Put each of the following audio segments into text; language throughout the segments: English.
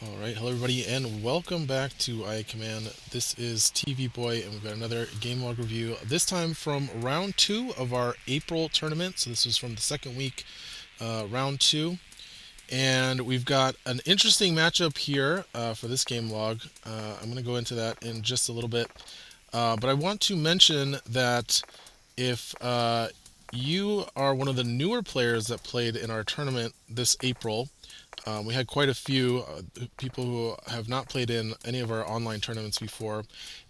Alright, hello everybody, and welcome back to IA Command. This is TV Boy, and we've got another game log review, this time from round 2 of our April tournament. So this was from the second week, round 2. And we've got an interesting matchup here for this game log. I'm going to go into that in just a little bit. But I want to mention that if you are one of the newer players that played in our tournament this April, we had quite a few people who have not played in any of our online tournaments before.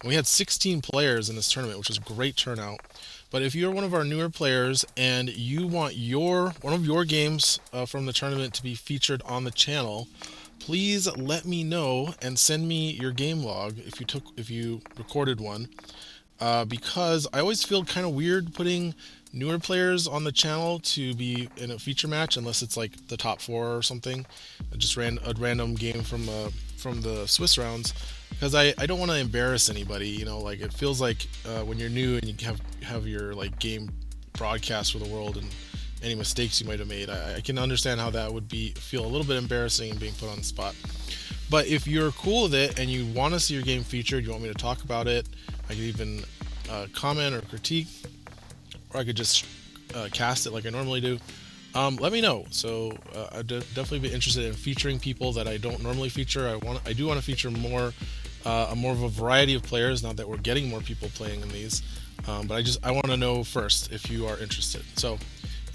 And we had 16 players in this tournament, which was a great turnout. But if you're one of our newer players and you want one of your games from the tournament to be featured on the channel, please let me know and send me your game log if you recorded one. Because I always feel kind of weird putting newer players on the channel to be in a feature match unless it's like the top 4 or something. Just ran a random game from the Swiss rounds, because I don't want to embarrass anybody. Like it feels like when you're new and you have your like game broadcast for the world, and any mistakes you might have made, I can understand how that would feel a little bit embarrassing and being put on the spot. But if you're cool with it and you want to see your game featured, you want me to talk about it, I could even comment or critique, or I could just cast it like I normally do. Let me know. So I'd definitely be interested in featuring people that I don't normally feature. I do want to feature more of a variety of players now that we're getting more people playing in these. But I want to know first if you are interested. So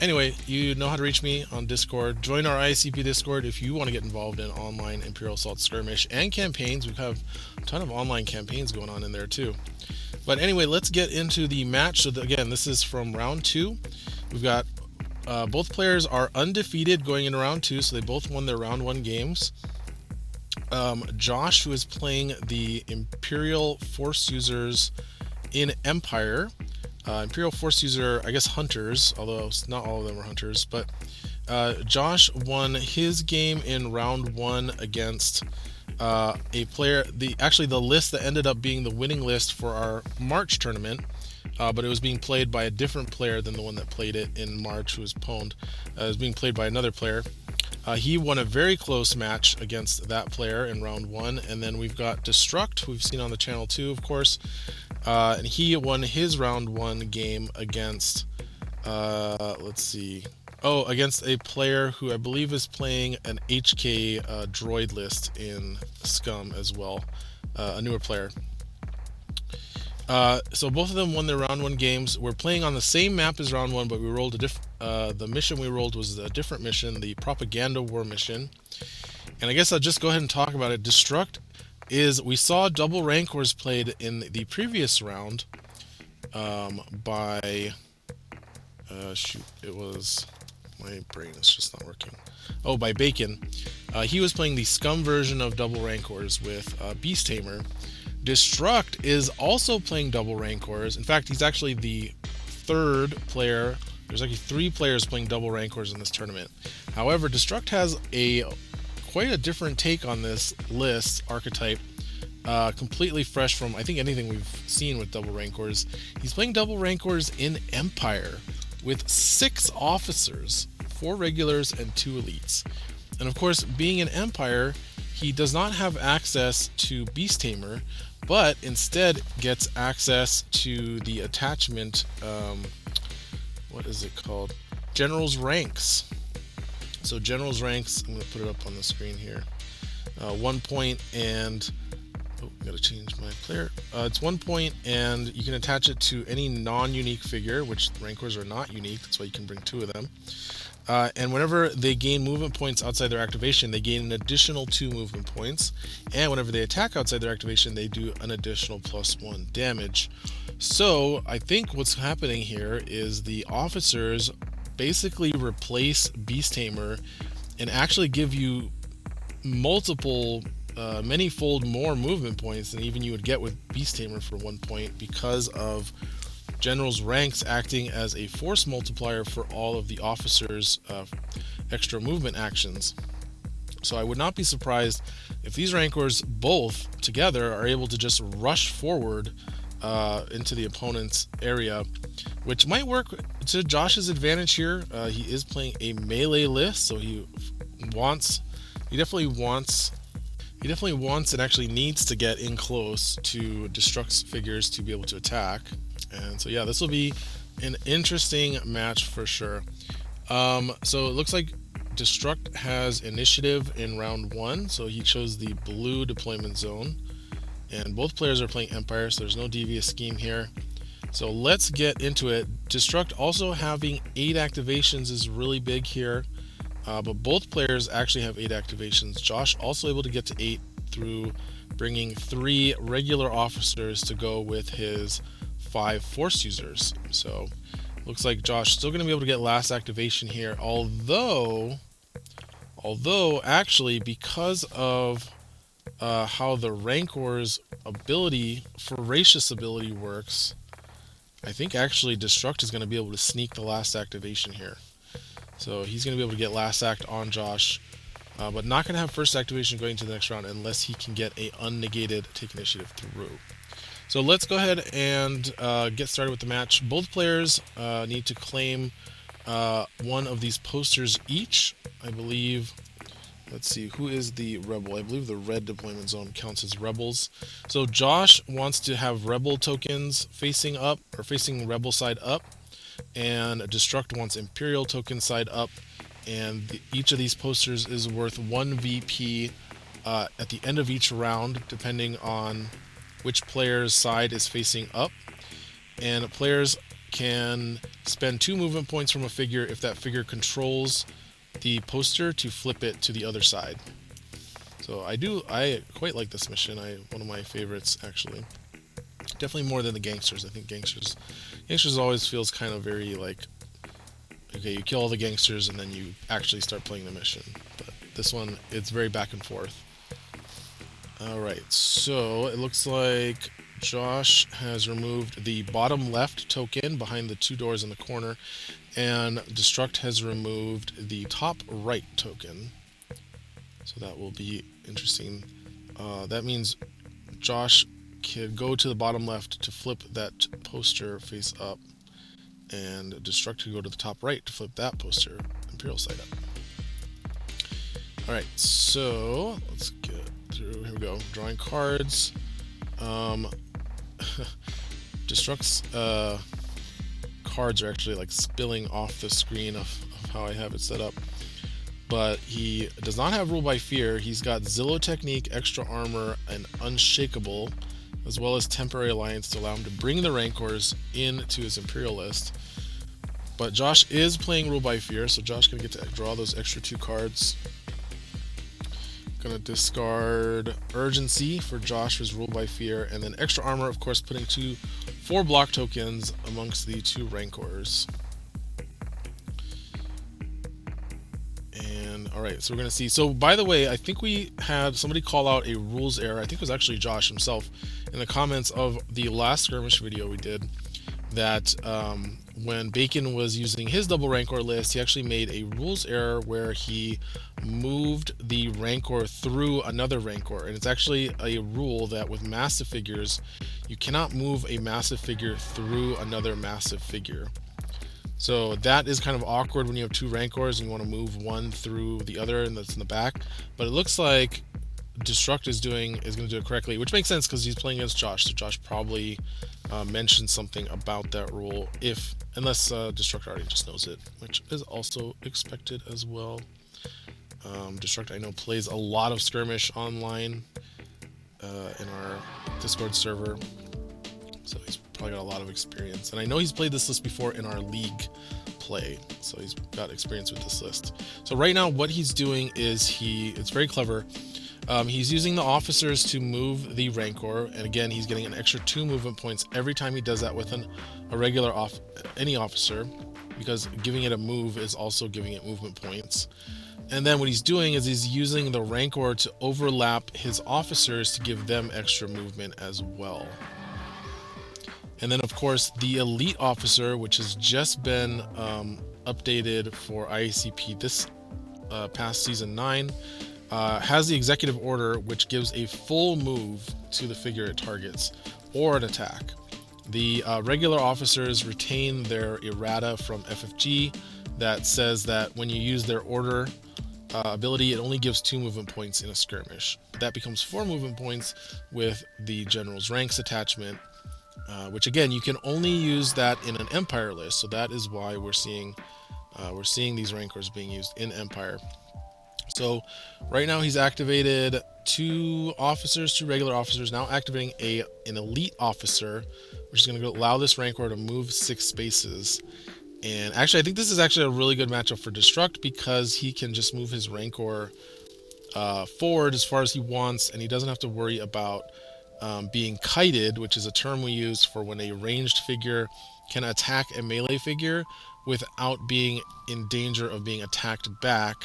anyway, you know how to reach me on Discord. Join our IACP Discord if you want to get involved in online Imperial Assault Skirmish and campaigns. We have a ton of online campaigns going on in there too. But anyway, let's get into the match. So again, this is from round 2. We've got both players are undefeated going into round 2, so they both won their round 1 games. Josh, who is playing the Imperial Force users in Empire. Imperial Force user, I guess hunters, although not all of them are hunters. But Josh won his game in round 1 against a player. The list that ended up being the winning list for our March tournament, but it was being played by a different player than the one that played it in March, who was pwned. It was being played by another player. He won a very close match against that player in round 1. And then we've got Destruct, who we've seen on the channel too, of course. And he won his round 1 game against, against a player who I believe is playing an HK droid list in Scum as well, a newer player. So both of them won their round 1 games. We're playing on the same map as round 1, but we rolled the mission we rolled was a different mission, the Propaganda War mission. And I guess I'll just go ahead and talk about it. Destruct we saw double Rancors played in the previous round by it was, my brain is just not working. By Bacon. He was playing the Scum version of double Rancors with Beast Tamer. Destruct is also playing double Rancors. In fact, he's actually the 3rd player. There's actually 3 players playing double Rancors in this tournament. However, Destruct has quite a different take on this list archetype, completely fresh from, I think, anything we've seen with double Rancors. He's playing double Rancors in Empire with 6 officers, 4 regulars and 2 elites. And of course, being in Empire, he does not have access to Beast Tamer, but instead gets access to the attachment, what is it called? General's Ranks. So General's Ranks, I'm going to put it up on the screen here. 1 point, and I gotta change my player. It's 1 point, and you can attach it to any non-unique figure, which Rancors are not unique. That's why you can bring 2 of them. And whenever they gain movement points outside their activation, they gain an additional 2 movement points. And whenever they attack outside their activation, they do an additional +1 damage. So I think what's happening here is the officers basically replace Beast Tamer and actually give you many-fold more movement points than even you would get with Beast Tamer for 1 point, because of General's Ranks acting as a force multiplier for all of the officers' extra movement actions. So I would not be surprised if these Rancors both together are able to just rush forward into the opponent's area, which might work to Josh's advantage here. He is playing a melee list, so he definitely wants he definitely wants and actually needs to get in close to Destruct's figures to be able to attack. And so yeah, this will be an interesting match for sure. So it looks like Destruct has initiative in round 1, so he chose the blue deployment zone. And both players are playing Empire, so there's no devious scheme here. So let's get into it. Destruct also having 8 activations is really big here. But both players actually have 8 activations. Josh also able to get to 8 through bringing 3 regular officers to go with his 5 force users. So looks like Josh still going to be able to get last activation here, although actually because of how the Rancor's ability, Voracious ability works, I think actually Destruct is going to be able to sneak the last activation here. So he's going to be able to get last act on Josh, but not going to have first activation going to the next round unless he can get a unnegated take initiative through. So let's go ahead and get started with the match. Both players need to claim one of these posters each. I believe, let's see, who is the rebel? I believe the red deployment zone counts as rebels. So Josh wants to have rebel tokens facing up, or facing rebel side up, and Destruct wants Imperial token side up, and each of these posters is worth 1 VP at the end of each round, depending on which player's side is facing up. And players can spend 2 movement points from a figure if that figure controls the poster to flip it to the other side. So I quite like this mission. One of my favorites actually. Definitely more than the gangsters. I think gangsters always feels kind of very like, okay, you kill all the gangsters and then you actually start playing the mission. But this one, it's very back and forth. Alright, so it looks like Josh has removed the bottom left token behind the 2 doors in the corner, and Destruct has removed the top right token. So that will be interesting. That means Josh can go to the bottom left to flip that poster face up, and Destruct can go to the top right to flip that poster Imperial side up. Alright, so let's get through. Here we go. Drawing cards. Destruct's cards are actually like spilling off the screen of how I have it set up. But he does not have Rule by Fear. He's got Zillow Technique, Extra Armor, and Unshakable, as well as Temporary Alliance to allow him to bring the Rancors into his Imperial list. But Josh is playing Rule by Fear, so Josh can get to draw those extra 2 cards. Gonna discard Urgency for Josh, who's Rule by Fear, and then Extra Armor, of course, putting 4 block tokens amongst the 2 Rancors. And alright, so we're gonna see. So by the way, I think we had somebody call out a rules error. I think it was actually Josh himself in the comments of the last skirmish video we did, that when Bacon was using his double Rancor list, he actually made a rules error where he moved the Rancor through another Rancor. And it's actually a rule that with massive figures, you cannot move a massive figure through another massive figure. So that is kind of awkward when you have 2 Rancors and you want to move one through the other, and that's in the back. But it looks like Destruct is going to do it correctly, which makes sense because he's playing against Josh. So Josh probably mentioned something about that rule, unless Destruct already just knows it, which is also expected as well. Destruct, I know, plays a lot of Skirmish online in our Discord server, so he's probably got a lot of experience. And I know he's played this list before in our league play, so he's got experience with this list. So right now what he's doing is it's very clever. He's using the officers to move the Rancor, and again he's getting an extra 2 movement points every time he does that with a regular any officer, because giving it a move is also giving it movement points. And then what he's doing is he's using the Rancor to overlap his officers to give them extra movement as well. And then of course the elite officer, which has just been updated for IACP this past season 9, has the executive order, which gives a full move to the figure it targets or an attack. The regular officers retain their errata from FFG that says that when you use their order, ability, it only gives 2 movement points in a skirmish. But that becomes 4 movement points with the General's Ranks attachment, which again, you can only use that in an Empire list. So that is why we're seeing these Rancors being used in Empire. So right now he's activated 2 officers, 2 regular officers, now activating an elite officer, which is going to allow this Rancor to move 6 spaces. And actually, I think this is actually a really good matchup for Destruct, because he can just move his Rancor forward as far as he wants, and he doesn't have to worry about being kited, which is a term we use for when a ranged figure can attack a melee figure without being in danger of being attacked back,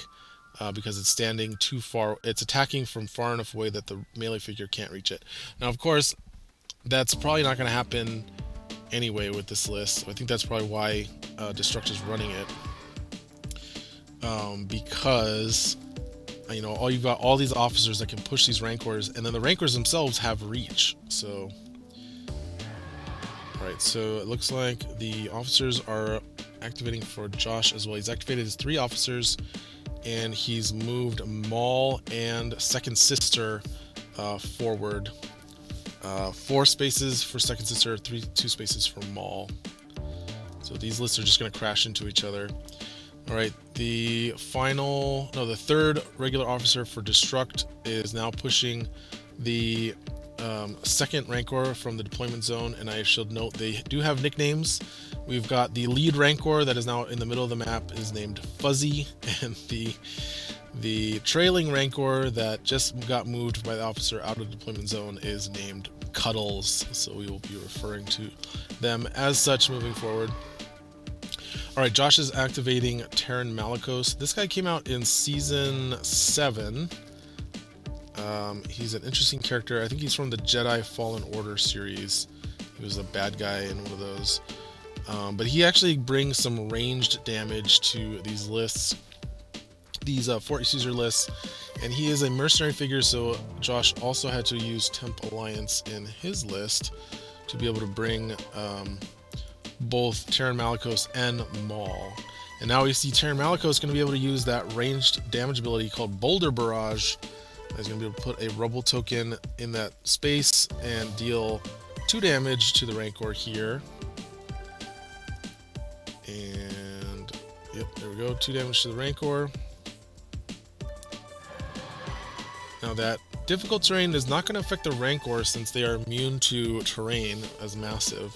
because it's standing too far. It's attacking from far enough away that the melee figure can't reach it. Now, of course, that's probably not going to happen anyway with this list. So I think that's probably why Destruct is running it, because you've got all these officers that can push these Rancors, and then the Rancors themselves have reach. So, alright, so it looks like the officers are activating for Josh as well. He's activated his 3 officers, and he's moved Maul and Second Sister forward. 4 spaces for Second Sister, 2 spaces for Maul. So these lists are just going to crash into each other. Alright, the 3rd regular officer for Destruct is now pushing the 2nd Rancor from the deployment zone, and I should note they do have nicknames. We've got the lead Rancor that is now in the middle of the map is named Fuzzy, and the trailing Rancor that just got moved by the officer out of the deployment zone is named Cuddles, so we will be referring to them as such moving forward. Alright, Josh is activating Terran Malicos. This guy came out in Season 7. He's an interesting character. I think he's from the Jedi Fallen Order series. He was a bad guy in one of those. But he actually brings some ranged damage to these lists, these Fort Caesar lists, and he is a mercenary figure, so Josh also had to use Temp Alliance in his list to be able to bring both Terran Malicos and Maul. And now we see Terran Malicos going to be able to use that ranged damage ability called Boulder Barrage. He's going to be able to put a Rubble token in that space and deal 2 damage to the Rancor here. And yep, there we go, 2 damage to the Rancor. Now that difficult terrain is not going to affect the Rancor since they are immune to terrain as massive,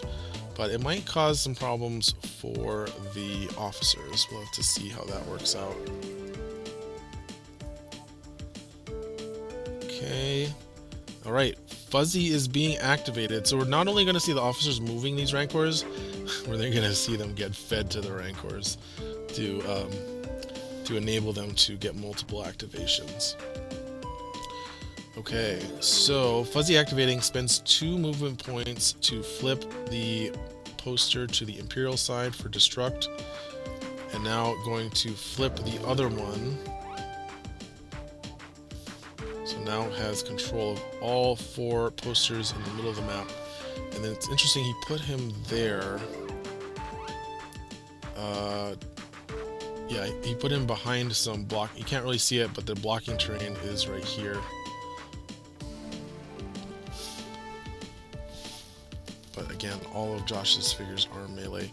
but it might cause some problems for the officers. We'll have to see how that works out. Okay. Alright, Fuzzy is being activated, so we're not only going to see the officers moving these Rancors, we're then going to see them get fed to the Rancors to enable them to get multiple activations. Okay, so Fuzzy activating spends 2 movement points to flip the poster to the Imperial side for Destruct, and now going to flip the other one. So now has control of all 4 posters in the middle of the map. And then it's interesting, he put him there. Yeah, he put him behind some block. You can't really see it, but the blocking terrain is right here. But again, all of Josh's figures are melee.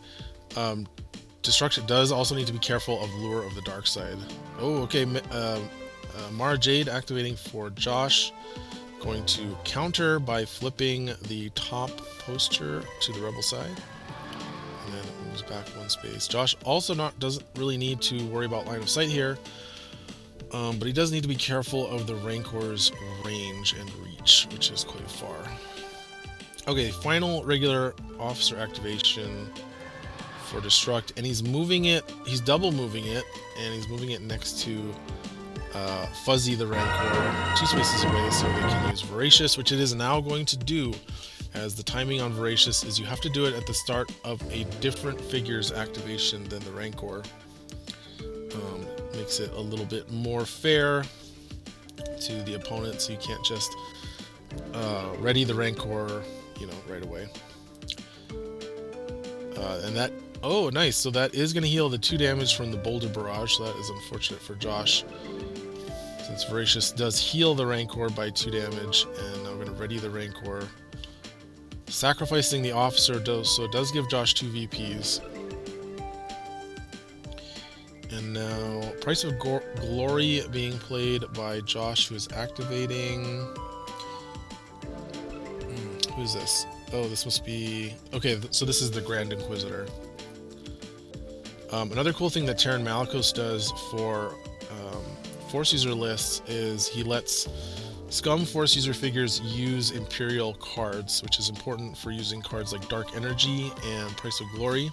Destruction does also need to be careful of Lure of the Dark Side. Oh, okay. Mara Jade activating for Josh. Going to counter by flipping the top poster to the Rebel side. And then it moves back 1 space. Josh also doesn't really need to worry about line of sight here. But he does need to be careful of the Rancor's range and reach, which is quite far. Okay, final regular officer activation for Destruct, and he's moving it, he's double moving it, and he's moving it next to Fuzzy the Rancor, 2 spaces away, so they can use Voracious, which it is now going to do, as the timing on Voracious is you have to do it at the start of a different figure's activation than the Rancor. Makes it a little bit more fair to the opponent, so you can't just ready the Rancor, right away. And that, oh, nice. So that is going to heal the 2 damage from the Boulder Barrage. So that is unfortunate for Josh. Since Voracious does heal the Rancor by 2 damage, and now we're going to ready the Rancor. Sacrificing the officer so it does give Josh 2 VPs. And now Price of Glory being played by Josh, who is activating... who's this? Oh, this must be... Okay, so this is the Grand Inquisitor. Another cool thing that Terran Malicos does for Force user lists is he lets Scum Force user figures use Imperial cards, which is important for using cards like Dark Energy and Price of Glory.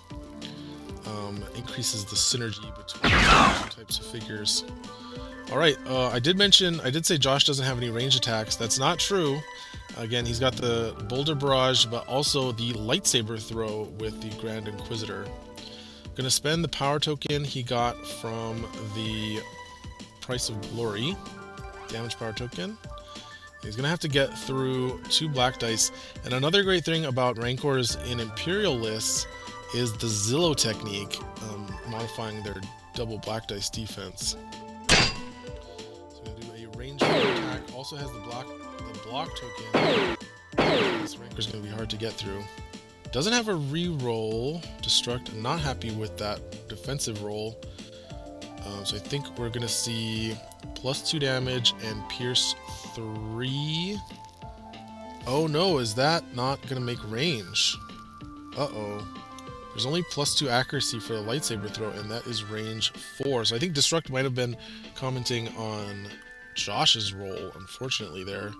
Increases the synergy between two types of figures. Alright, I did say Josh doesn't have any range attacks. That's not true. Again, he's got the Boulder Barrage, but also the Lightsaber Throw with the Grand Inquisitor. Gonna spend the power token he got from the Price of Glory, damage power token. He's gonna have to get through 2 black dice. And another great thing about Rancors in Imperial lists is the Zillow technique, modifying their double black dice defense. So we're gonna do a range attack. Also has the block token. This Rancor's gonna be hard to get through. Doesn't have a reroll. Destruct, not happy with that defensive roll. So I think we're gonna see +2 damage and pierce 3. Oh no, is that not gonna make range? Uh-oh. There's only +2 accuracy for the lightsaber throw, and that is range 4. So I think Destruct might have been commenting on Josh's roll, unfortunately, there.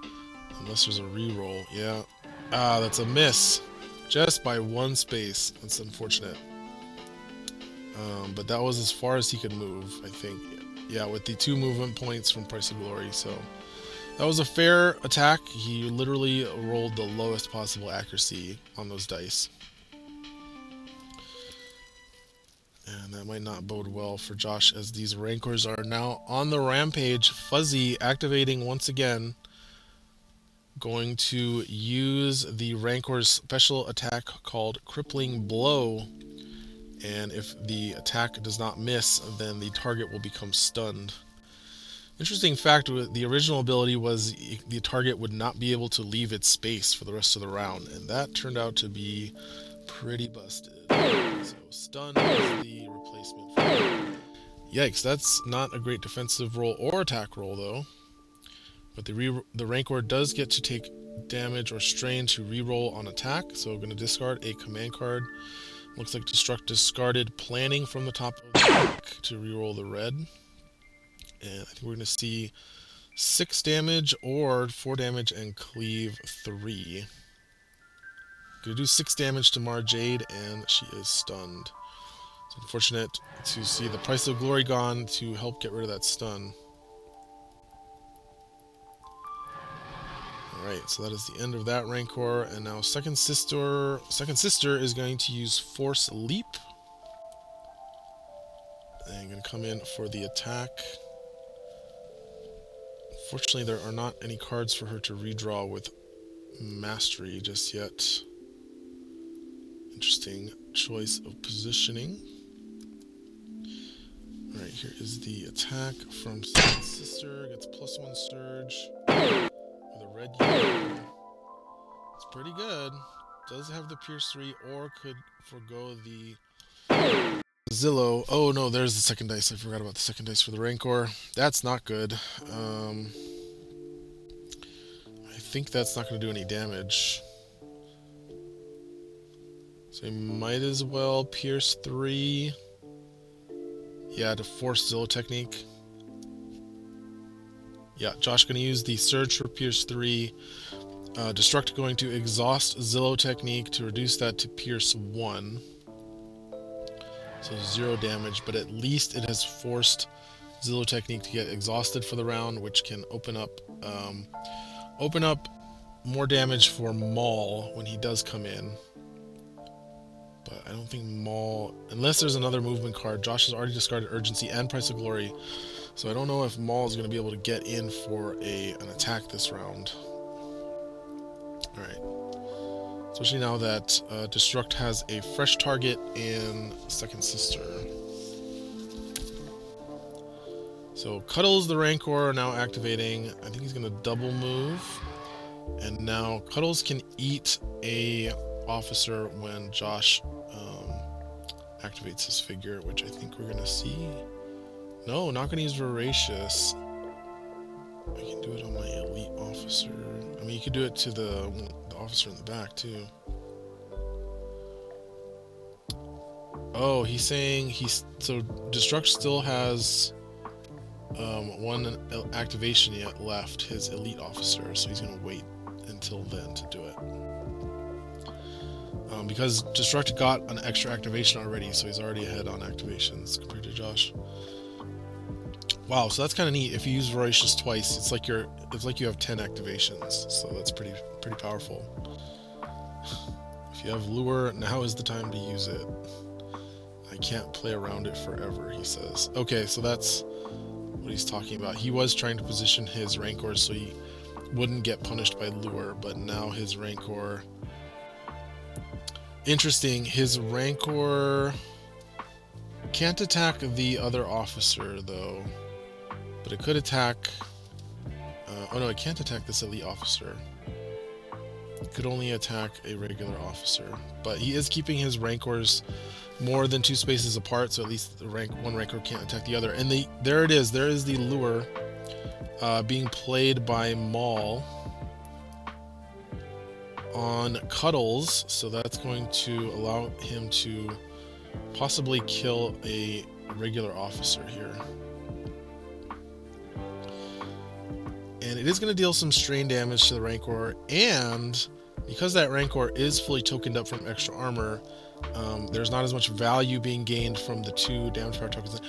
Unless there's a reroll. Yeah. Ah, that's a miss. Just by 1 space. That's unfortunate. But that was as far as he could move, I think. Yeah, with the 2 movement points from Price of Glory. So that was a fair attack. He literally rolled the lowest possible accuracy on those dice. And that might not bode well for Josh, as these Rancors are now on the rampage. Fuzzy activating once again. Going to use the Rancor's special attack called Crippling Blow. And if the attack does not miss, then the target will become stunned. Interesting fact, the original ability was the target would not be able to leave its space for the rest of the round, and that turned out to be pretty busted. So stun is the replacement for that. Yikes, that's not a great defensive roll or attack roll though. But the Rancor does get to take damage or strain to reroll on attack, so we're going to discard a command card. Looks like Destruct discarded Planning from the top of the deck to reroll the red. And I think we're going to see 6 damage or 4 damage and cleave 3. Going to do 6 damage to Mara Jade, and she is stunned. It's unfortunate to see the Price of Glory gone to help get rid of that stun. Alright, so that is the end of that Rancor, and now Second Sister is going to use Force Leap. And going to come in for the attack. Unfortunately, there are not any cards for her to redraw with Mastery just yet. Interesting choice of positioning. Alright, here is the attack from Second Sister. Gets +1 Surge. With a red yellow. It's pretty good. Does have the Pierce 3, or could forgo the Zillow. Oh no, there's the second dice. I forgot about the second dice for the Rancor. That's not good. I think that's not going to do any damage. So you might as well Pierce 3. Yeah, to force Zillow technique. Yeah, Josh going to use the Surge for Pierce 3. Destruct going to exhaust Zillow technique to reduce that to Pierce 1. So 0 damage, but at least it has forced Zillow technique to get exhausted for the round, which can open up more damage for Maul when he does come in. But I don't think Maul, unless there's another movement card. Josh has already discarded Urgency and Price of Glory. So I don't know if Maul is going to be able to get in for an attack this round. Alright. Especially now that Destruct has a fresh target in Second Sister. So Cuddles the Rancor now activating. I think he's gonna double move. And now Cuddles can eat a officer when Josh activates his figure, which I think we're gonna see. No, not gonna use Voracious. I can do it on my elite officer. I mean, you could do it to the officer in the back too. Oh, he's saying so Destruct still has one activation yet left, his elite officer, so he's gonna wait until then to do it. Because Destruct got an extra activation already, so he's already ahead on activations compared to Josh. Wow, so that's kind of neat. If you use Voracious twice, it's like you have 10 activations, so that's pretty powerful. If you have Lure, now is the time to use it. I can't play around it forever, he says. Okay, so that's what he's talking about. He was trying to position his Rancors so he wouldn't get punished by Lure, but now his Rancor... Interesting, his Rancor can't attack the other officer, though. But it could attack... oh no, it can't attack this elite officer. It could only attack a regular officer. But he is keeping his Rancors more than 2 spaces apart, so at least one Rancor can't attack the other. And there it is. There is the Lure being played by Maul on Cuddles, so that's going to allow him to possibly kill a regular officer here. And it is going to deal some strain damage to the Rancor, and because that Rancor is fully tokened up from extra armor, there's not as much value being gained from the 2 damage power tokens.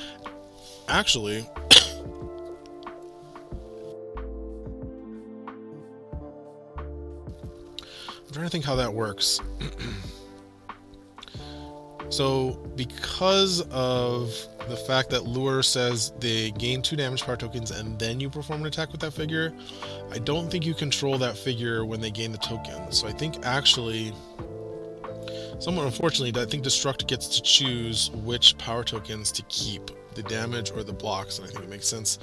Actually, I'm trying to think how that works. So, because of the fact that Lure says they gain 2 damage power tokens and then you perform an attack with that figure, I don't think you control that figure when they gain the token. So I think actually, somewhat unfortunately, I think Destruct gets to choose which power tokens to keep, the damage or the blocks, and I think it makes sense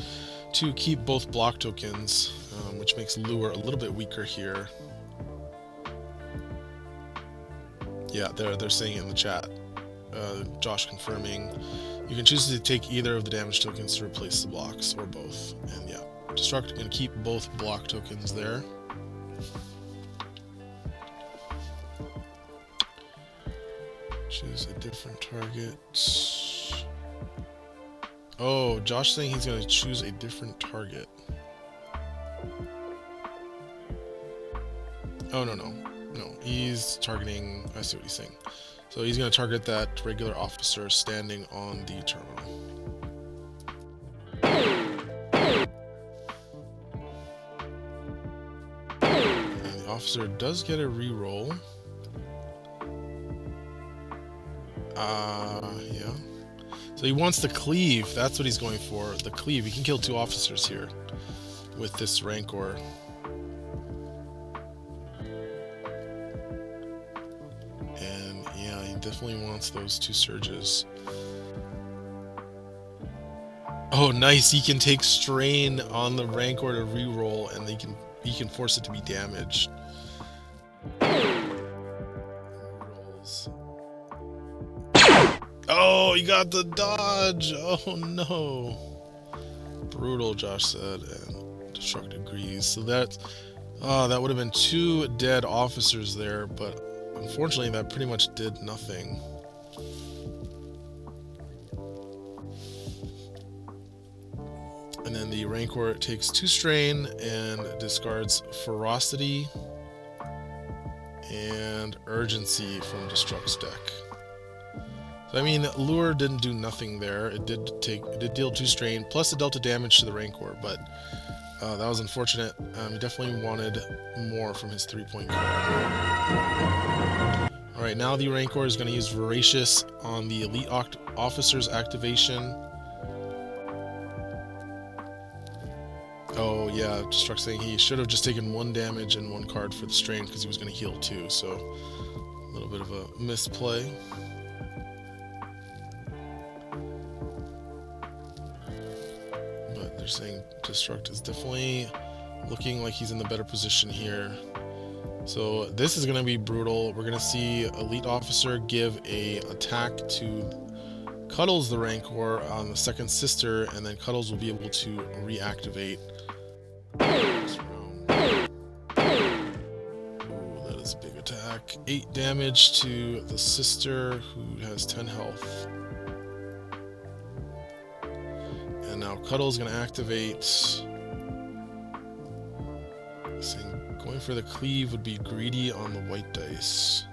to keep both block tokens, which makes Lure a little bit weaker here. Yeah, they're saying it in the chat. Josh confirming you can choose to take either of the damage tokens to replace the blocks, or both. And yeah, Destruct can keep both block tokens there. Choose a different target. Oh, Josh saying he's going to choose a different target. Oh, no, he's targeting... I see what he's saying. So he's going to target that regular officer standing on the terminal. And the officer does get a reroll. Yeah. So he wants the cleave. That's what he's going for. The cleave. He can kill 2 officers here with this Rancor. Definitely wants those 2 surges. Oh, nice! He can take strain on the Rancor to reroll, and he can force it to be damaged. Rolls. Oh, he got the dodge! Oh no! Brutal, Josh said, and Destruct agrees. So that would have been 2 dead officers there, but unfortunately, that pretty much did nothing. And then the Rancor takes 2 strain and discards Ferocity and Urgency from Destruct's deck. So I mean, Lure didn't do nothing there. It did deal 2 strain, plus it dealt damage to the Rancor, but that was unfortunate. He definitely wanted more from his 3-point card. Alright, now the Rancor is going to use Voracious on the Elite Officer's activation. Oh yeah, Destruct saying he should have just taken 1 damage and 1 card for the strain because he was going to heal 2, so a little bit of a misplay. they're saying Destruct is definitely looking like he's in the better position here. So this is going to be brutal. We're going to see Elite Officer give a attack to Cuddles the Rancor on the second sister, and then Cuddles will be able to reactivate. Ooh, that is a big attack. 8 damage to the sister, who has 10 health. And now Cuddles is going to activate. Going for the cleave would be greedy on the white dice.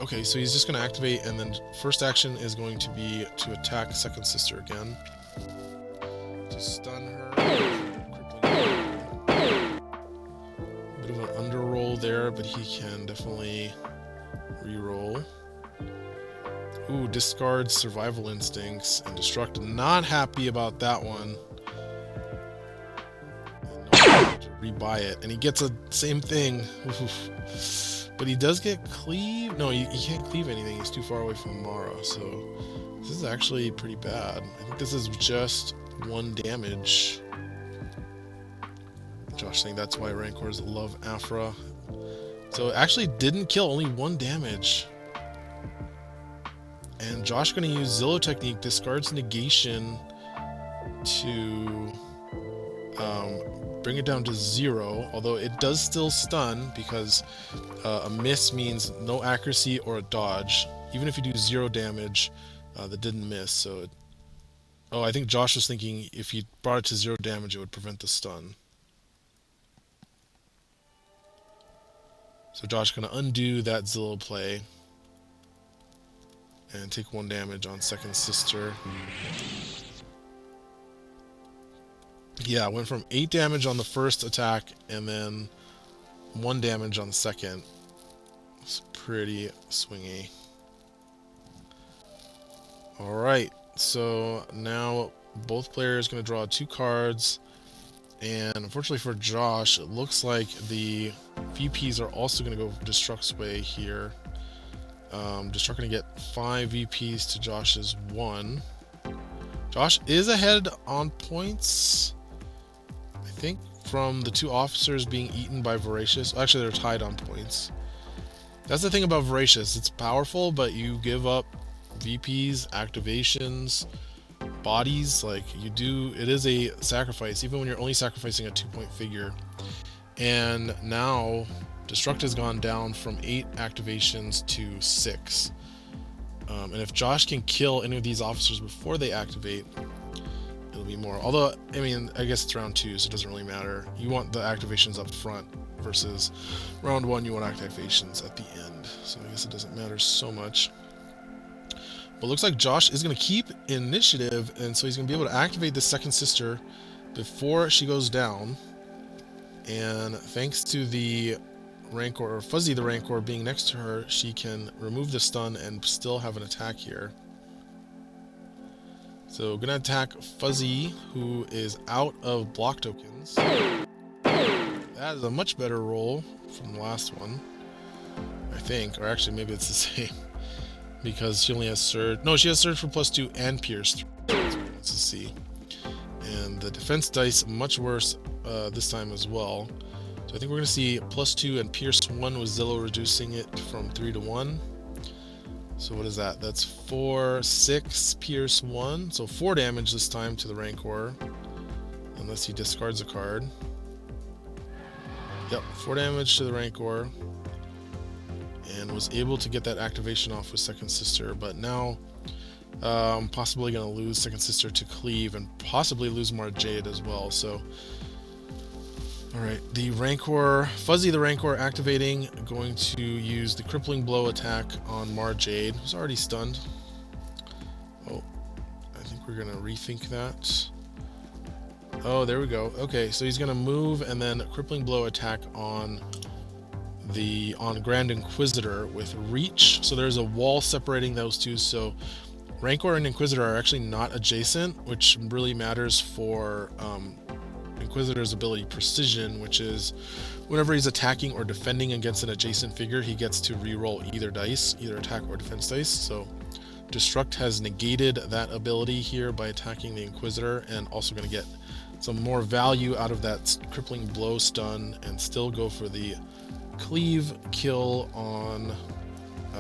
Okay, so he's just going to activate, and then first action is going to be to attack second sister again. To stun her. Bit of an underroll there, but he can definitely reroll. Ooh, discards survival instincts, and Destruct not happy about that one. Rebuy it, and he gets a same thing. But he does get cleave. No, he can't cleave anything. He's too far away from Mara, so this is actually pretty bad. I think this is just 1 damage. Josh saying that's why Rancors love Afra. So it actually didn't kill, only 1 damage. And Josh going to use Zillow technique, discards negation to bring it down to 0, although it does still stun because a miss means no accuracy or a dodge. Even if you do 0 damage, that didn't miss. So, oh, I think Josh was thinking if you brought it to 0 damage, it would prevent the stun. So Josh going to undo that Zillow play and take 1 damage on second sister. Yeah, went from 8 damage on the first attack and then 1 damage on the second. It's pretty swingy. Alright, so now both players going to draw 2 cards. And unfortunately for Josh, it looks like the VPs are also going to go Destruct's way here. Destruct going to get 5 VPs to Josh's 1. Josh is ahead on points, I think, from the 2 officers being eaten by Voracious. Actually, they're tied on points. That's the thing about Voracious. It's powerful, but you give up VPs, activations, bodies. Like, you do, it is a sacrifice, even when you're only sacrificing a 2-point figure. And now Destruct has gone down from 8 activations to 6. And if Josh can kill any of these officers before they activate, it'll be more. Although, I mean, I guess it's round 2, so it doesn't really matter. You want the activations up front versus round 1, you want activations at the end. So I guess it doesn't matter so much. But it looks like Josh is going to keep initiative, and so he's going to be able to activate the second sister before she goes down. And thanks to the Rancor, or Fuzzy the Rancor, being next to her, she can remove the stun and still have an attack here. So gonna attack Fuzzy, who is out of block tokens. That is a much better roll from the last one, I think. Or actually, maybe it's the same, because she only has Surge. No, she has Surge for +2 and Pierce. Let's see. And the defense dice much worse this time as well. So I think we're going to see +2 and Pierce 1 with Zillow reducing it from 3 to 1. So what is that? That's 4, 6, Pierce 1. So 4 damage this time to the Rancor, unless he discards a card. Yep, 4 damage to the Rancor. And was able to get that activation off with Second Sister, but now possibly going to lose Second Sister to Cleave and possibly lose Mara Jade as well. So alright, the Rancor, Fuzzy the Rancor activating, going to use the Crippling Blow attack on Mara Jade, who's already stunned. Oh, I think we're going to rethink that. Oh, there we go. Okay, so he's going to move and then Crippling Blow attack on Grand Inquisitor with Reach. So there's a wall separating those two, so Rancor and Inquisitor are actually not adjacent, which really matters for Inquisitor's ability Precision, which is whenever he's attacking or defending against an adjacent figure, he gets to reroll either dice, either attack or defense dice. So Destruct has negated that ability here by attacking the Inquisitor, and also going to get some more value out of that crippling blow stun and still go for the cleave kill on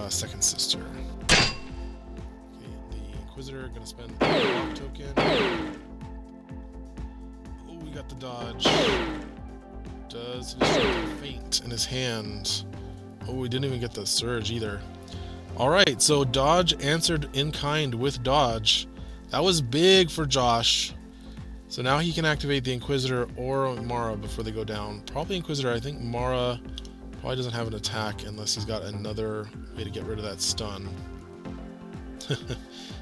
Second Sister. Okay, the Inquisitor going to spend the block token. Oh, we got the dodge. Does Destruct faint in his hand? Oh, we didn't even get the surge either. Alright, so dodge answered in kind with dodge. That was big for Josh. So now he can activate the Inquisitor or Mara before they go down. Probably Inquisitor. I think Mara probably doesn't have an attack unless he's got another way to get rid of that stun.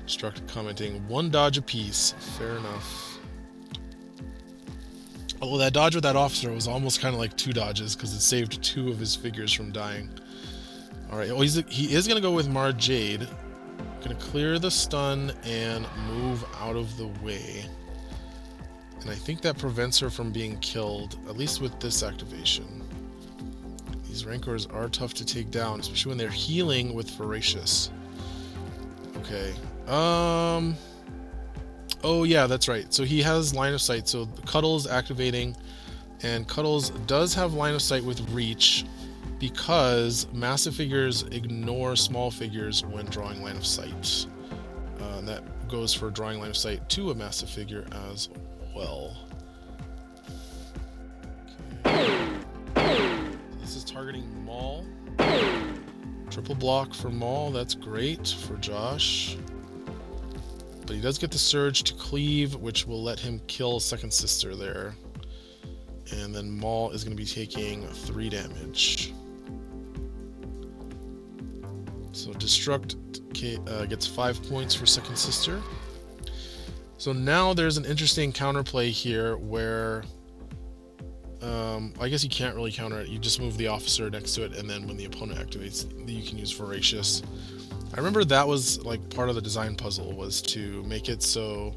Destruct commenting, 1 dodge apiece. Fair enough. Although that dodge with that officer was almost kind of like 2 dodges because it saved 2 of his figures from dying. Alright, well, he is going to go with Mara Jade. Going to clear the stun and move out of the way. And I think that prevents her from being killed, at least with this activation. These Rancors are tough to take down, especially when they're healing with Voracious. Okay. Oh yeah, that's right. So he has line of sight. So Cuddles activating, and Cuddles does have line of sight with Reach because massive figures ignore small figures when drawing line of sight. And that goes for drawing line of sight to a massive figure as well. Okay. This is targeting Maul. Triple block for Maul, that's great for Josh. But he does get the surge to cleave, which will let him kill Second Sister there. And then Maul is going to be taking 3 damage. So Destruct gets 5 points for Second Sister. So now there's an interesting counterplay here where I guess you can't really counter it. You just move the officer next to it, and then when the opponent activates, you can use Voracious. I remember that was like part of the design puzzle, was to make it so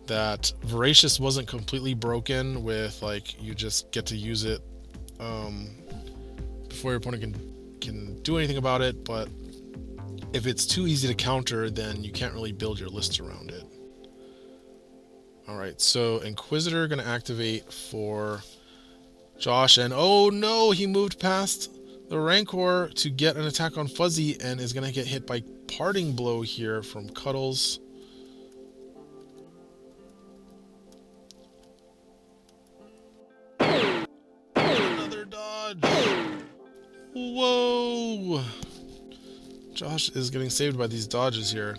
that Voracious wasn't completely broken with like you just get to use it before your opponent can do anything about it, but if it's too easy to counter, then you can't really build your list around it. Alright, so Inquisitor going to activate for Josh, and oh no, he moved past the Rancor to get an attack on Fuzzy and is going to get hit by Parting Blow here from Cuddles. Another dodge! Whoa! Josh is getting saved by these dodges here.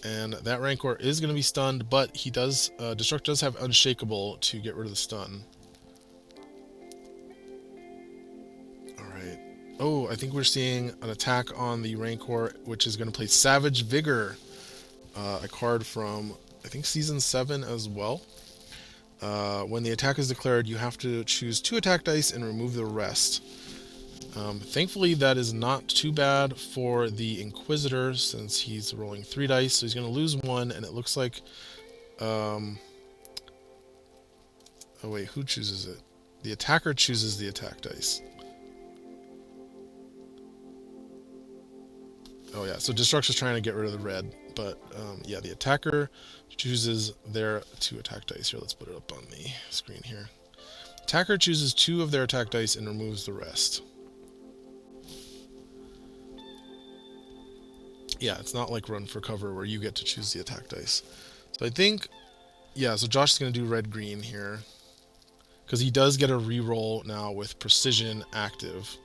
And that Rancor is going to be stunned, but he does, Destruct does have Unshakable to get rid of the stun. Alright. Oh, I think we're seeing an attack on the Rancor, which is going to play Savage Vigor. A card from, I think, Season 7 as well. When the attack is declared, you have to choose 2 attack dice and remove the rest. Thankfully, that is not too bad for the Inquisitor, since he's rolling 3 dice, so he's going to lose 1, and it looks like... oh wait, who chooses it? The attacker chooses the attack dice. Oh yeah, so Destruct is trying to get rid of the red, but yeah, the attacker chooses their 2 attack dice. Here, let's put it up on the screen here. Attacker chooses 2 of their attack dice and removes the rest. Yeah, it's not like Run for Cover where you get to choose the attack dice. So I think, yeah, so Josh is going to do red-green here. Because he does get a reroll now with Precision active.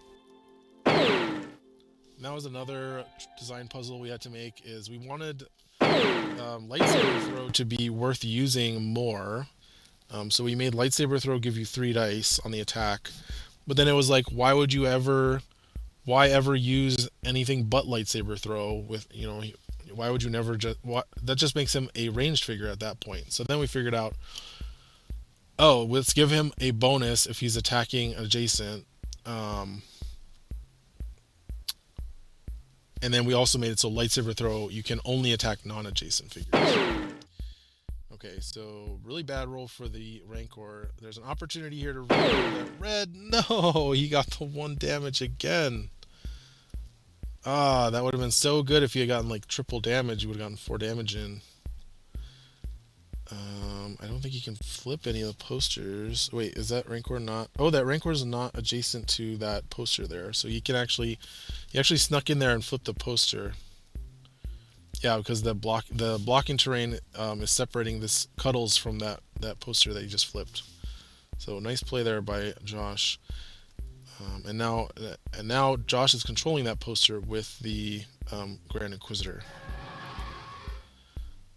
That was another design puzzle we had to make, is we wanted Lightsaber Throw to be worth using more. So we made Lightsaber Throw give you 3 dice on the attack. But then it was like, why ever use anything but Lightsaber Throw with, you know, why would you never just, that just makes him a ranged figure at that point. So then we figured out, oh, let's give him a bonus if he's attacking adjacent. And then we also made it so Lightsaber Throw, you can only attack non-adjacent figures. Okay, so really bad roll for the Rancor. There's an opportunity here to reroll that red. No, he got the 1 damage again. Ah, that would have been so good if you had gotten like triple damage. You would have gotten 4 damage in. I don't think you can flip any of the posters. Wait, is that Rancor not? Oh, that Rancor is not adjacent to that poster there. So you can actually, you actually snuck in there and flipped the poster. Yeah, because the blocking terrain is separating this Cuddles from that poster that you just flipped. So nice play there by Josh. And now Josh is controlling that poster with the Grand Inquisitor.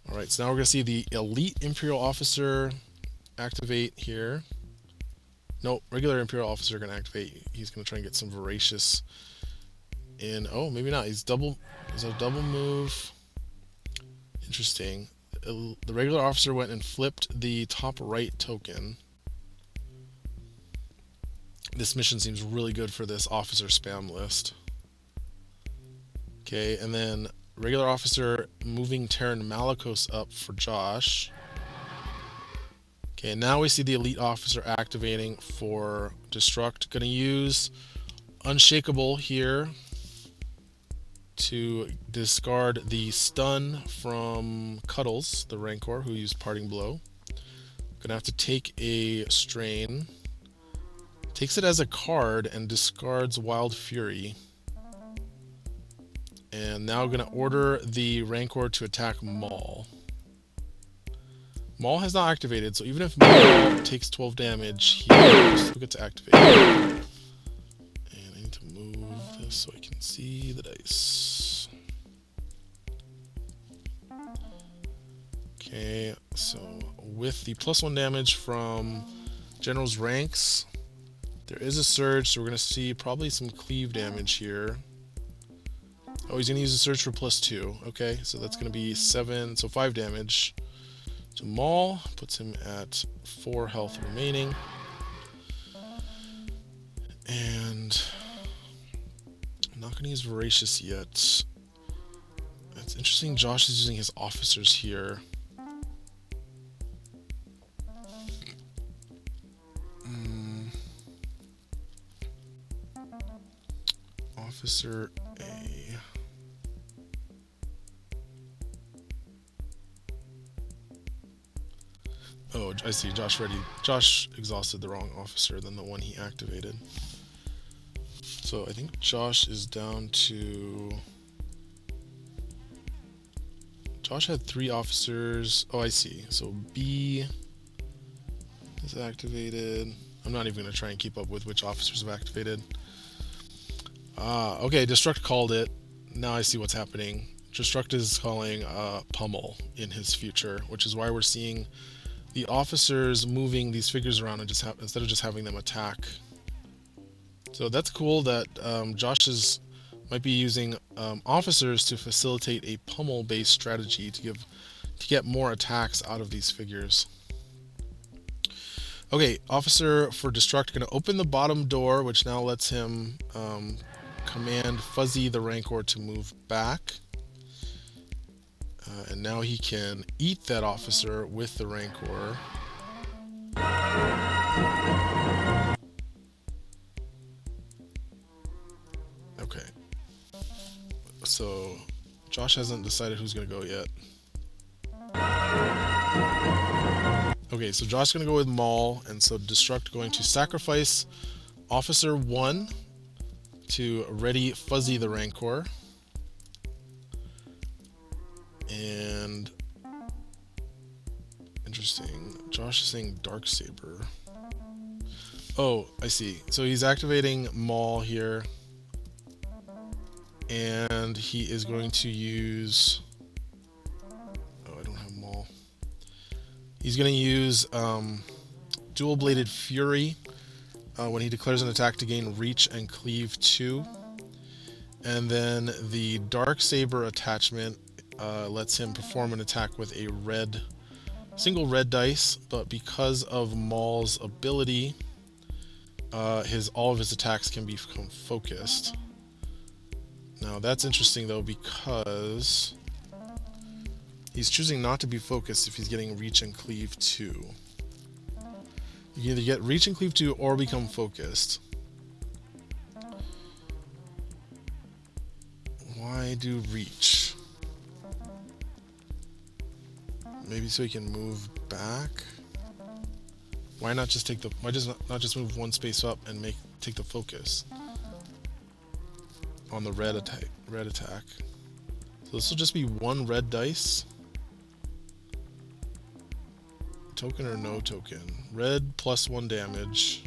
All right, so now we're gonna see the elite Imperial officer activate here. No, regular Imperial officer gonna activate. He's gonna try and get some voracious in. Oh, maybe not. He's double. Is a double move. Interesting. The regular officer went and flipped the top right token. This mission seems really good for this officer spam list. Okay, and then regular officer moving Terran Malicos up for Josh. Okay, now we see the elite officer activating for Destruct. Gonna use Unshakable here to discard the stun from Cuddles, the Rancor, who used Parting Blow. Gonna have to take a strain. Takes it as a card and discards Wild Fury. And now gonna order the Rancor to attack Maul. Maul has not activated, so even if Maul takes 12 damage, he will still get to activate. And I need to move this so I can see the dice. Okay, so with the +1 damage from General's ranks, there is a surge, so we're going to see probably some cleave damage here. Oh, he's going to use a surge for +2. Okay, so that's going to be 7, so 5 damage to Maul. Puts him at 4 health remaining. And I'm not going to use Voracious yet. It's interesting Josh is using his officers here. Officer A. Oh, I see. Josh exhausted the wrong officer than the one he activated. So I think Josh is down to... Josh had 3 officers. Oh, I see. So B is activated. I'm not even going to try and keep up with which officers have activated. Okay, Destruct called it. Now I see what's happening. Destruct is calling Pummel in his future, which is why we're seeing the officers moving these figures around and just instead of just having them attack. So that's cool that Josh might be using officers to facilitate a pummel-based strategy to get more attacks out of these figures. Okay, officer for Destruct going to open the bottom door, which now lets him command Fuzzy the Rancor to move back. And now he can eat that officer with the Rancor. Okay. So Josh hasn't decided who's going to go yet. Okay, so Josh's going to go with Maul, and so Destruct going to sacrifice Officer 1 to ready Fuzzy the Rancor. And interesting, Josh is saying Darksaber. Oh, I see. So he's activating Maul here. And he is going to use... Oh, I don't have Maul. He's going to use Dual-Bladed Fury when he declares an attack to gain Reach and Cleave 2. And then the Darksaber attachment lets him perform an attack with a single red dice, but because of Maul's ability, all of his attacks can become focused. Now that's interesting though, because he's choosing not to be focused if he's getting Reach and Cleave 2. You can either get Reach and Cleave 2 or become focused. do reach? Maybe so he can move back. Why not just take the? Why just not just move one space up and take the focus on the red attack? So this will just be one red dice. Token or no token? Red +1 damage.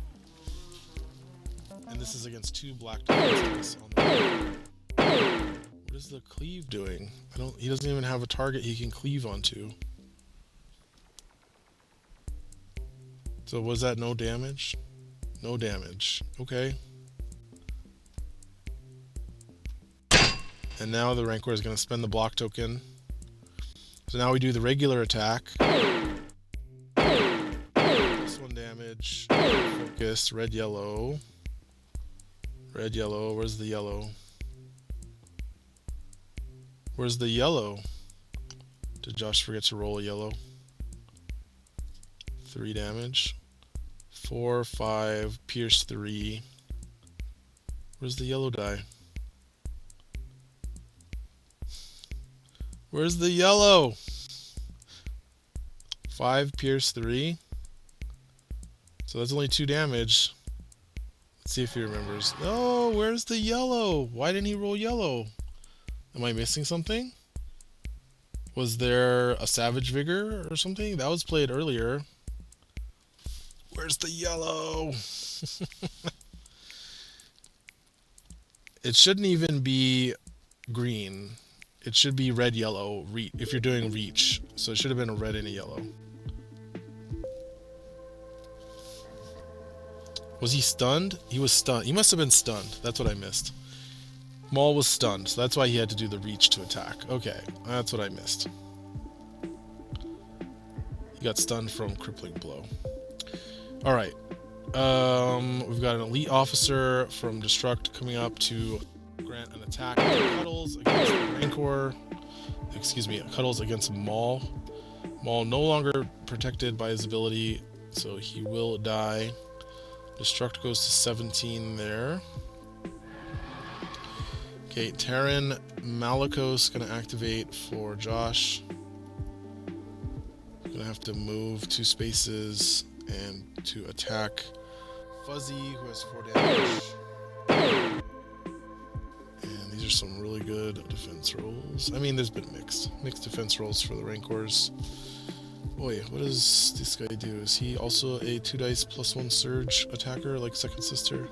And this is against 2 black tokens on the red. What is the cleave doing? He doesn't even have a target he can cleave onto. So was that no damage? No damage. Okay. And now the Rancor is going to spend the block token. So now we do the regular attack. +1 damage. Focus. Red, yellow. Red, yellow. Where's the yellow? Where's the yellow? Did Josh forget to roll a yellow? 3 damage. 4, 5, pierce 3. Where's the yellow die? Where's the yellow? 5, pierce 3. So that's only 2 damage. Let's see if he remembers. Oh, where's the yellow? Why didn't he roll yellow? Am I missing something? Was there a Savage Vigor or something? That was played earlier. Where's the yellow? It shouldn't even be green. It should be red, yellow, if you're doing reach. So it should have been a red and a yellow. Was he stunned? He was stunned. He must have been stunned. That's what I missed. Maul was stunned, so that's why he had to do the reach to attack. Okay, that's what I missed. He got stunned from crippling blow. Alright. We've got an elite officer from Destruct coming up to grant an attack to Cuddles against Rancor. Excuse me, Cuddles against Maul. Maul no longer protected by his ability, so he will die. Destruct goes to 17 there. Okay, Terran Malicos gonna activate for Josh. Gonna have to move 2 spaces and to attack Fuzzy, who has 4 damage. And these are some really good defense rolls. I mean, there's been mixed defense rolls for the Rancors. Boy, what does this guy do? Is he also a 2 dice +1 surge attacker like Second Sister?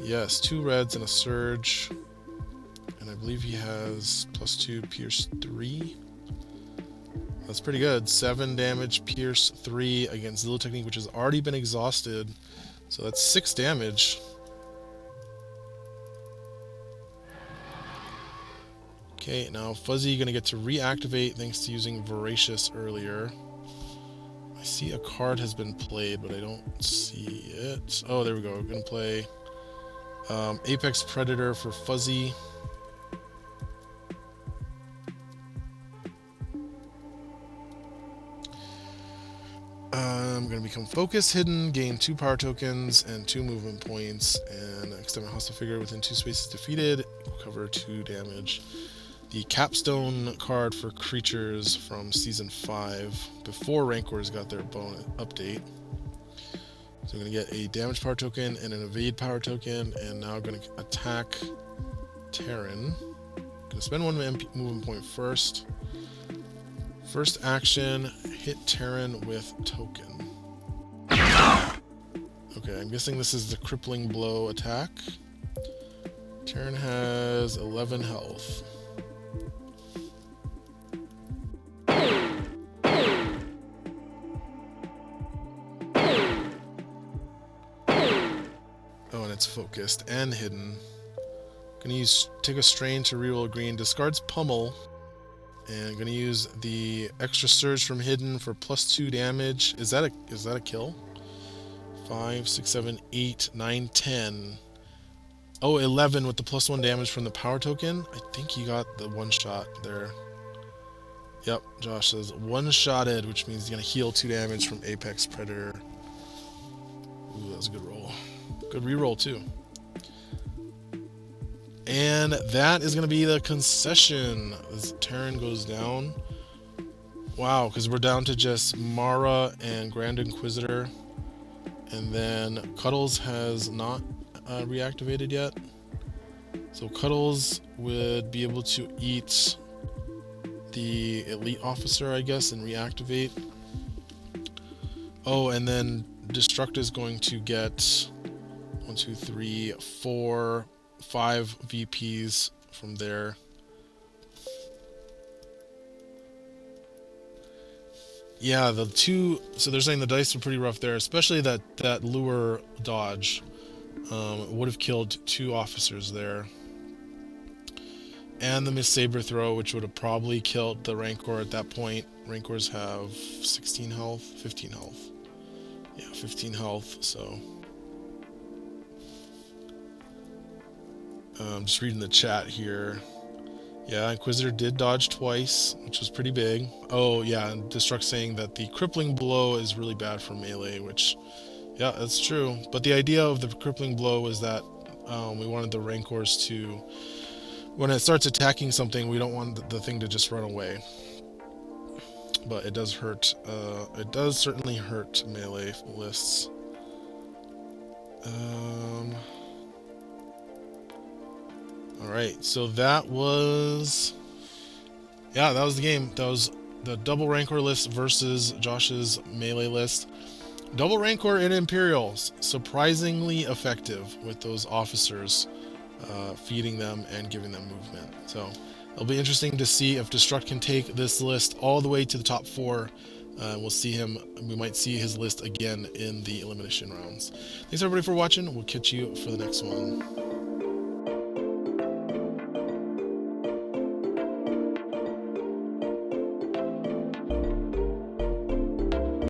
Yes, 2 reds and a surge. And I believe he has +2 pierce 3. That's pretty good. 7 damage, pierce 3 against Zillow Technique, which has already been exhausted. So that's 6 damage. Okay, now Fuzzy gonna get to reactivate thanks to using Voracious earlier. I see a card has been played, but I don't see it. Oh, there we go. We're gonna play Apex Predator for Fuzzy. I'm going to become focused, hidden, gain 2 power tokens and 2 movement points, and extend my hostile figure within 2 spaces defeated, cover 2 damage. The capstone card for creatures from Season 5, before Rancors got their bonus update. So I'm going to get a damage power token and an evade power token, and now I'm going to attack Terran. I'm going to spend 1 movement point first. First action, hit Terran with token. Okay, I'm guessing this is the crippling blow attack. Terran has 11 health. Oh, and it's focused and hidden. Gonna take a strain to reroll a green, discards pummel. And I'm gonna use the extra surge from hidden for +2 damage. Is that a kill? 5, 6, 7, 8, 9, 10. Oh, 11 with the +1 damage from the power token. I think he got the 1 shot there. Yep, Josh says 1-shotted, which means he's gonna heal 2 damage from Apex Predator. Ooh, that was a good roll. Good reroll too. And that is going to be the concession. As Terran goes down. Wow, because we're down to just Mara and Grand Inquisitor. And then Cuddles has not reactivated yet. So Cuddles would be able to eat the elite officer, I guess, and reactivate. Oh, and then Destruct is going to get 1, 2, 3, 4, 5 VPs from there. Yeah, the two. So they're saying the dice were pretty rough there, especially that lure dodge. Would have killed 2 officers there. And the Miss Saber throw, which would have probably killed the Rancor at that point. Rancors have 16 health, 15 health. Yeah, 15 health, so. Just reading the chat here. Yeah, Inquisitor did dodge twice, which was pretty big. Oh, yeah, and Destruct saying that the crippling blow is really bad for melee, which, yeah, that's true. But the idea of the crippling blow was that we wanted the Rancors to, when it starts attacking something, we don't want the thing to just run away. But it does hurt. It does certainly hurt melee lists. Alright, so that was... Yeah, that was the game. That was the double Rancor list versus Josh's melee list. Double Rancor in Imperials, surprisingly effective with those officers, feeding them and giving them movement. So it'll be interesting to see if Destruct can take this list all the way to the top 4. We'll see him. We might see his list again in the elimination rounds. Thanks everybody for watching. We'll catch you for the next one.